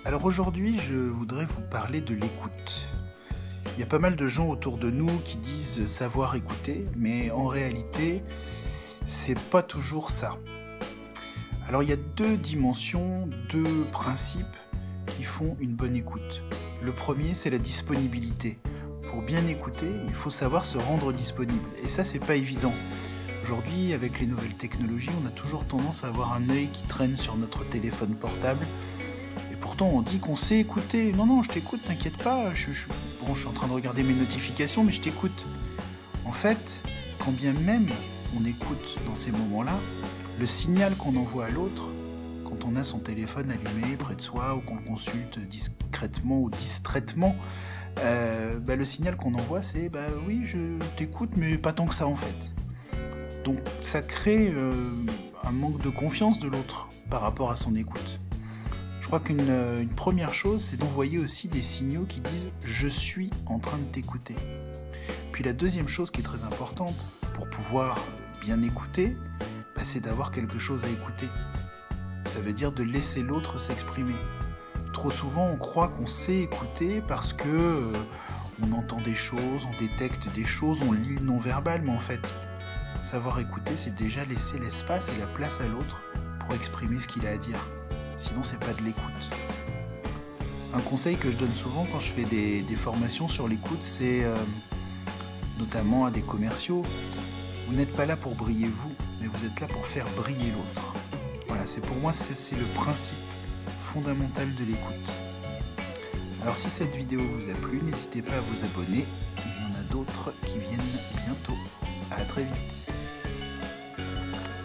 Alors aujourd'hui, je voudrais vous parler de l'écoute. Il y a pas mal de gens autour de nous qui disent savoir écouter, mais en réalité, c'est pas toujours ça. Alors il y a deux dimensions, deux principes qui font une bonne écoute. Le premier, c'est la disponibilité. Pour bien écouter, il faut savoir se rendre disponible. Et ça, c'est pas évident. Aujourd'hui, avec les nouvelles technologies, on a toujours tendance à avoir un œil qui traîne sur notre téléphone portable. Et pourtant, on dit qu'on sait écouter. Non, non, je t'écoute, t'inquiète pas. Je suis en train de regarder mes notifications, mais je t'écoute. En fait, quand bien même on écoute dans ces moments-là, le signal qu'on envoie à l'autre, quand on a son téléphone allumé près de soi ou qu'on le consulte discrètement ou distraitement, le signal qu'on envoie, c'est oui, je t'écoute, mais pas tant que ça en fait. Donc ça crée un manque de confiance de l'autre par rapport à son écoute. Je crois qu'une première chose, c'est d'envoyer aussi des signaux qui disent « je suis en train de t'écouter ». Puis la deuxième chose qui est très importante pour pouvoir bien écouter, c'est d'avoir quelque chose à écouter. Ça veut dire de laisser l'autre s'exprimer. Trop souvent, on croit qu'on sait écouter parce que on entend des choses, on détecte des choses, on lit le non-verbal, mais en fait, savoir écouter, c'est déjà laisser l'espace et la place à l'autre pour exprimer ce qu'il a à dire. Sinon, c'est pas de l'écoute. Un conseil que je donne souvent quand je fais des formations sur l'écoute, c'est notamment à des commerciaux, vous n'êtes pas là pour briller vous, mais vous êtes là pour faire briller l'autre. Voilà, pour moi, c'est le principe fondamental de l'écoute. Alors si cette vidéo vous a plu, n'hésitez pas à vous abonner. Il y en a d'autres qui viennent bientôt. À très vite.